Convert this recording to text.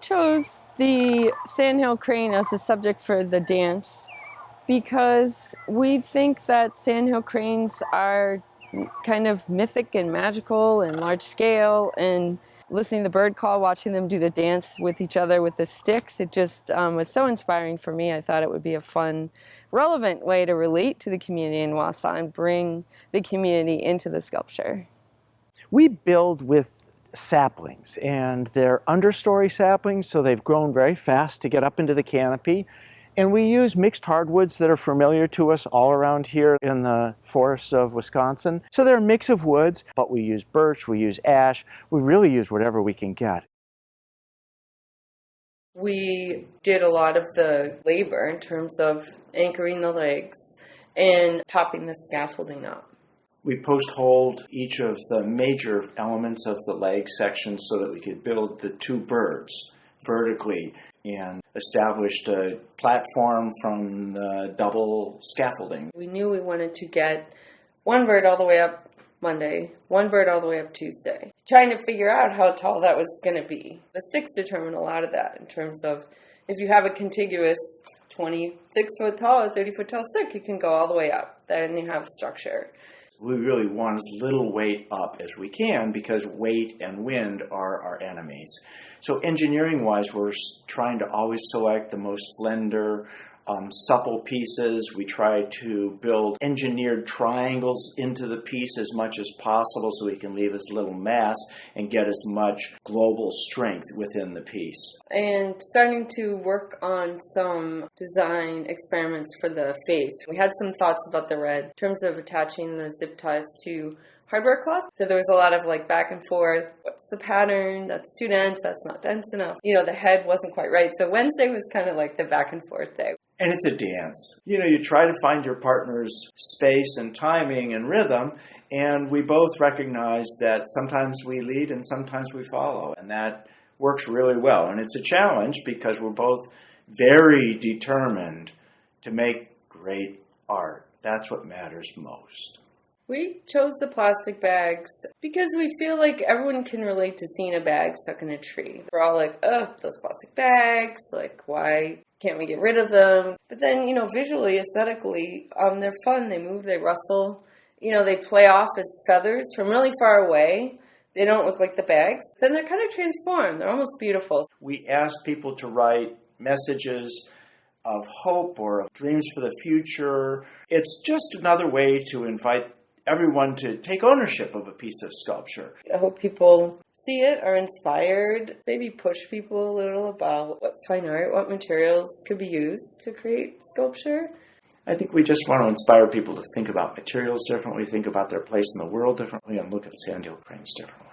chose the sandhill crane as a subject for the dance because we think that sandhill cranes are kind of mythic and magical and large scale, and listening to the bird call, watching them do the dance with each other with the sticks, it just was so inspiring for me. I thought it would be a fun, relevant way to relate to the community in Wausau and bring the community into the sculpture. We build with saplings, and they're understory saplings, so they've grown very fast to get up into the canopy. And we use mixed hardwoods that are familiar to us all around here in the forests of Wisconsin. So they're a mix of woods, but we use birch, we use ash, we really use whatever we can get. We did a lot of the labor in terms of anchoring the legs and popping the scaffolding up. We post-holed each of the major elements of the leg section so that we could build the two birds vertically and established a platform from the double scaffolding. We knew we wanted to get one bird all the way up Monday, one bird all the way up Tuesday, trying to figure out how tall that was going to be. The sticks determine a lot of that in terms of if you have a contiguous 26-foot tall or 30-foot tall stick, you can go all the way up. Then you have structure. We really want as little weight up as we can because weight and wind are our enemies. So engineering-wise, we're trying to always select the most slender, supple pieces. We try to build engineered triangles into the piece as much as possible so we can leave as little mass and get as much global strength within the piece. And starting to work on some design experiments for the face. We had some thoughts about the red in terms of attaching the zip ties to hardware cloth. So there was a lot of back and forth. What's the pattern? That's too dense. That's not dense enough. The head wasn't quite right. So Wednesday was kind of like the back and forth day. And it's a dance. You try to find your partner's space and timing and rhythm, and we both recognize that sometimes we lead and sometimes we follow, and that works really well. And it's a challenge because we're both very determined to make great art. That's what matters most. We chose the plastic bags because we feel like everyone can relate to seeing a bag stuck in a tree. We're all like, ugh, those plastic bags, why can't we get rid of them? But then, visually, aesthetically, they're fun. They move, they rustle. They play off as feathers from really far away. They don't look like the bags. Then they're kind of transformed. They're almost beautiful. We ask people to write messages of hope or of dreams for the future. It's just another way to invite everyone to take ownership of a piece of sculpture. I hope people see it, are inspired, maybe push people a little about what's fine art, what materials could be used to create sculpture. I think we just want to inspire people to think about materials differently, think about their place in the world differently, and look at sandhill cranes differently.